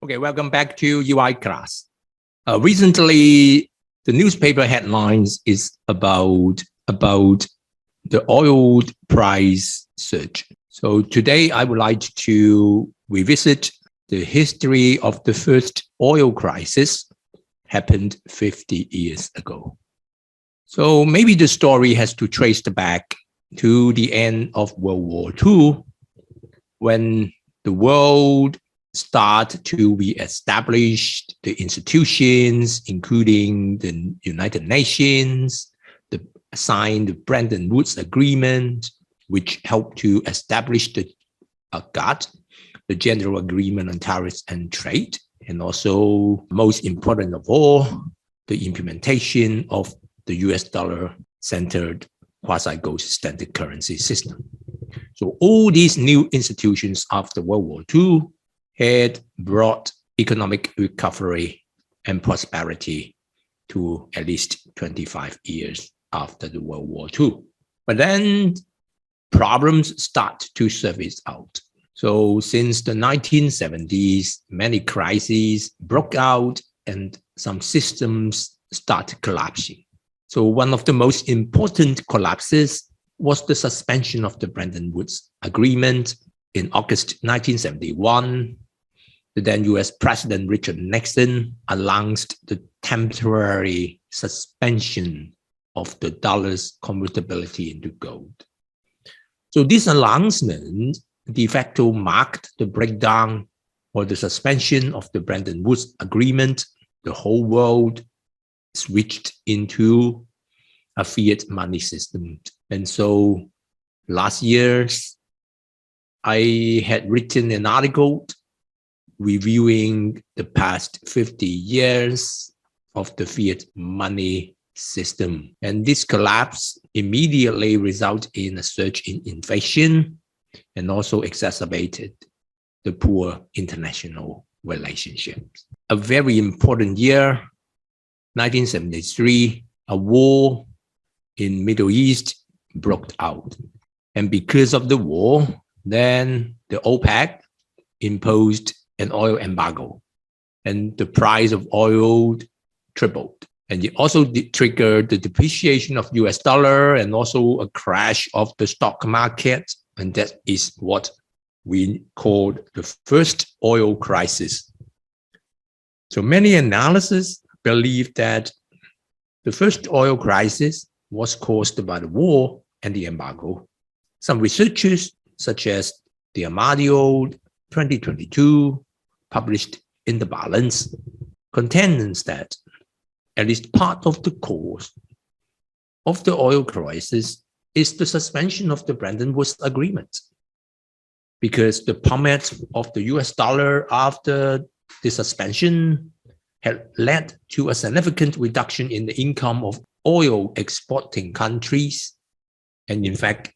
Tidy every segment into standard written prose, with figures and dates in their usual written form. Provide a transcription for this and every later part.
Okay, welcome back to UI class. Recently, the newspaper headlines is about the oil price surge. So today, I would like to revisit the history of the first oil crisis happened 50 years ago. So maybe the story has to trace back to the end of World War II, when the world start to re-establish the institutions, including the United Nations, signed the Bretton Woods Agreement, which helped to establish the GATT, the General Agreement on Tariffs and Trade, and also, most important of all, the implementation of the US dollar-centered quasi-gold standard currency system. So all these new institutions after World War II had brought economic recovery and prosperity to at least 25 years after the World War II. But then problems start to surface out. So since the 1970s, many crises broke out and some systems started collapsing. So one of the most important collapses was the suspension of the Bretton Woods Agreement in August 1971. The then US President Richard Nixon announced the temporary suspension of the dollar's convertibility into gold. So this announcement de facto marked the breakdown or the suspension of the Bretton Woods Agreement. The whole world switched into a fiat money system. And so last year, I had written an article reviewing the past 50 years of the fiat money system. And this collapse immediately resulted in a surge in inflation and also exacerbated the poor international relationships. A very important year, 1973, a war in Middle East broke out. And because of the war, then the OPEC imposed an oil embargo, and the price of oil tripled. And it also triggered the depreciation of US dollar and also a crash of the stock market. And that is what we called the first oil crisis. So many analysts believe that the first oil crisis was caused by the war and the embargo. Some researchers, such as Diamadio 2022, published in The Balance, contends that at least part of the cause of the oil crisis is the suspension of the Bretton Woods Agreement, because the plummet of the US dollar after the suspension had led to a significant reduction in the income of oil exporting countries. And in fact,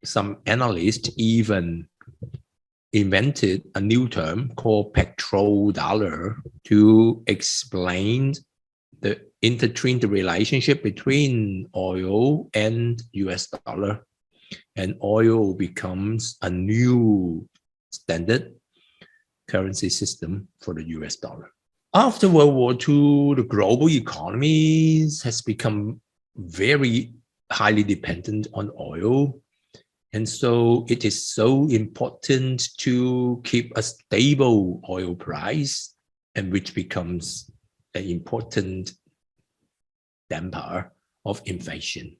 some analysts even invented a new term called petrodollar to explain the intertwined relationship between oil and US dollar. And oil becomes a new standard currency system for the US dollar. After World War II, the global economy has become very highly dependent on oil. And so it is so important to keep a stable oil price, and which becomes an important damper of inflation.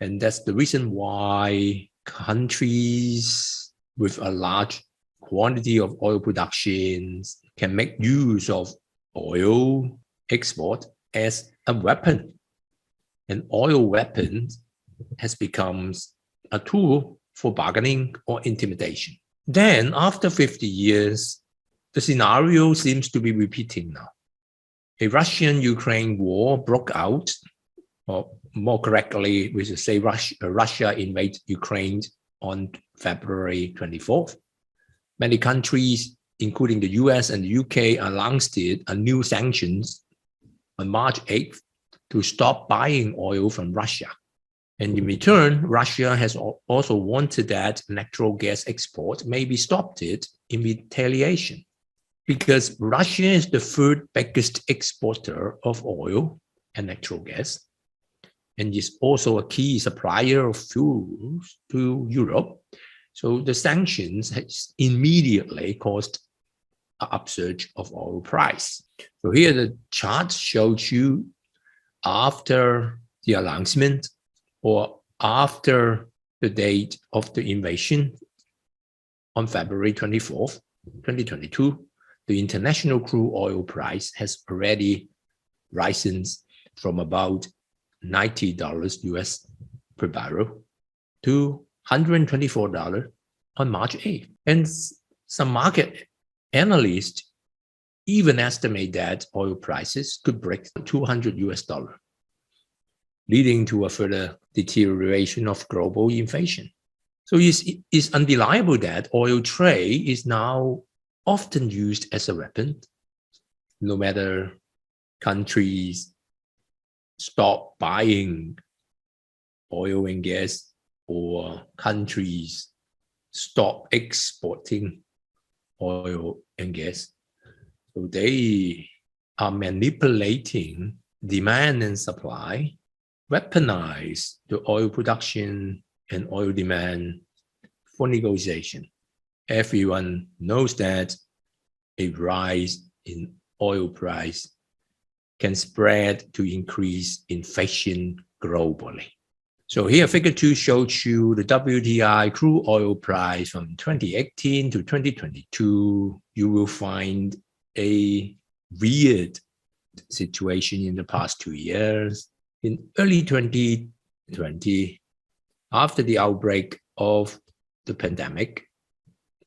And that's the reason why countries with a large quantity of oil production can make use of oil export as a weapon. An oil weapon has become a tool for bargaining or intimidation. Then, after 50 years, the scenario seems to be repeating now. A Russian-Ukraine war broke out, or more correctly, we should say Russia invaded Ukraine on February 24th. Many countries, including the US and the UK, announced a new sanctions on March 8th to stop buying oil from Russia. And in return, Russia has also wanted that natural gas export may be stopped in retaliation. because Russia is the third biggest exporter of oil and natural gas, and is also a key supplier of fuels to Europe. So the sanctions has immediately caused an upsurge of oil price. So here the chart shows you after the announcement or after the date of the invasion on February 24th, 2022, the international crude oil price has already risen from about $90 US per barrel to $124 on March 8th. And some market analysts even estimate that oil prices could break 200 US dollar, leading to a further deterioration of global inflation. So it's undeniable that oil trade is now often used as a weapon, no matter countries stop buying oil and gas or countries stop exporting oil and gas. So they are manipulating demand and supply, weaponize the oil production and oil demand for negotiation. Everyone knows that a rise in oil price can spread to increase inflation globally. So here, figure 2 shows you the WTI crude oil price from 2018 to 2022. You will find a weird situation in the past 2 years. In early 2020, after the outbreak of the pandemic,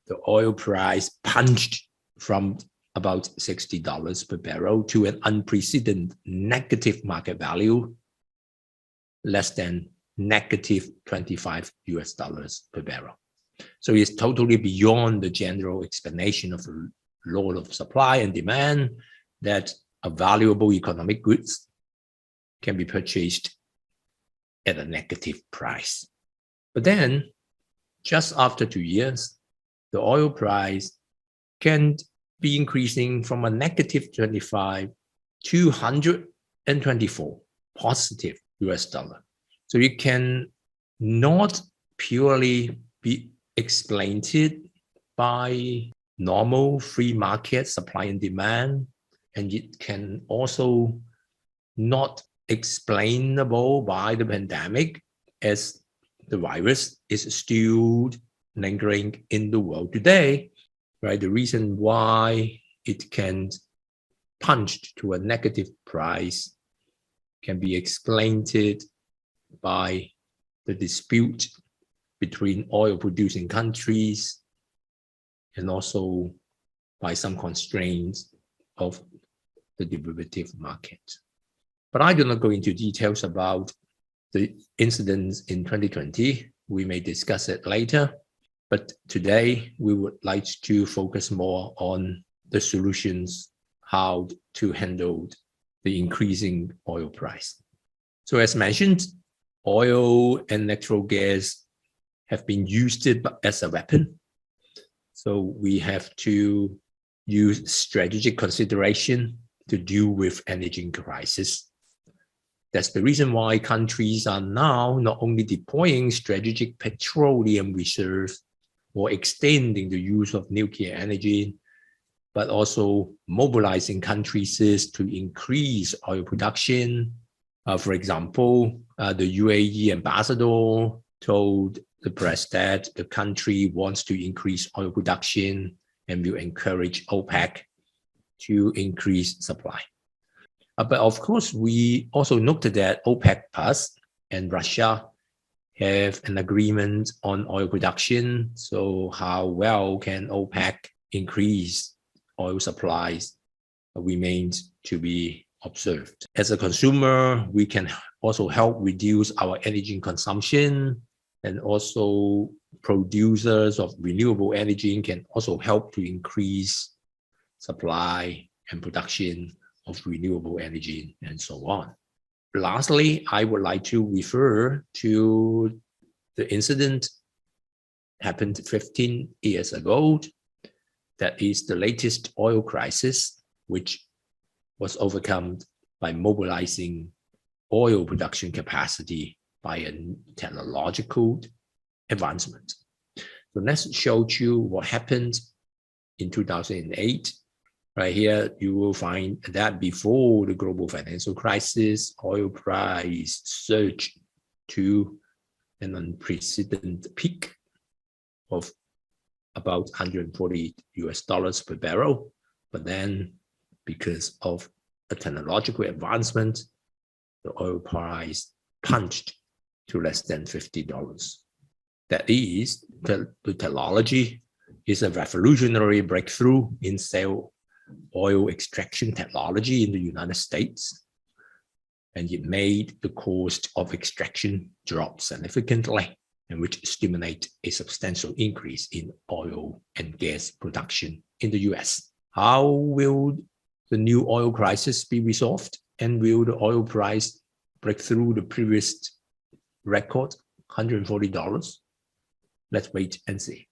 the oil price punched from about $60 per barrel to an unprecedented negative market value, less than negative 25 US dollars per barrel. So it's totally beyond the general explanation of the law of supply and demand that a valuable economic goods can be purchased at a negative price. But then, just after 2 years, the oil price can be increasing from a negative 25 to 124 positive US dollar. So it can not purely be explained by normal free market supply and demand, and it can also not explainable by the pandemic, as the virus is still lingering in the world today, right? The reason why it can punch to a negative price can be explained by the dispute between oil producing countries and also by some constraints of the derivative market. But I do not go into details about the incidents in 2020. We may discuss it later. But today, we would like to focus more on the solutions, how to handle the increasing oil price. So as mentioned, oil and natural gas have been used as a weapon. So we have to use strategic consideration to deal with energy crisis. That's the reason why countries are now not only deploying strategic petroleum reserves or extending the use of nuclear energy, but also mobilizing countries to increase oil production. For example, the UAE ambassador told the press that the country wants to increase oil production and will encourage OPEC to increase supply. But of course, we also noted that OPEC Plus and Russia have an agreement on oil production. So how well can OPEC increase oil supplies remains to be observed. As a consumer, we can also help reduce our energy consumption, and also producers of renewable energy can also help to increase supply and production of renewable energy and so on. Lastly, I would like to refer to the incident happened 15 years ago. That is the latest oil crisis, which was overcome by mobilizing oil production capacity by a technological advancement. So let's show you what happened in 2008. Right here, you will find that before the global financial crisis, oil price surged to an unprecedented peak of about $140 per barrel. But then, because of a technological advancement, the oil price punched to less than $50. That is, the technology is a revolutionary breakthrough in shale oil extraction technology in the United States, and it made the cost of extraction drop significantly, and which stimulate a substantial increase in oil and gas production in the US. How will the new oil crisis be resolved, and will the oil price break through the previous record, $140? Let's wait and see.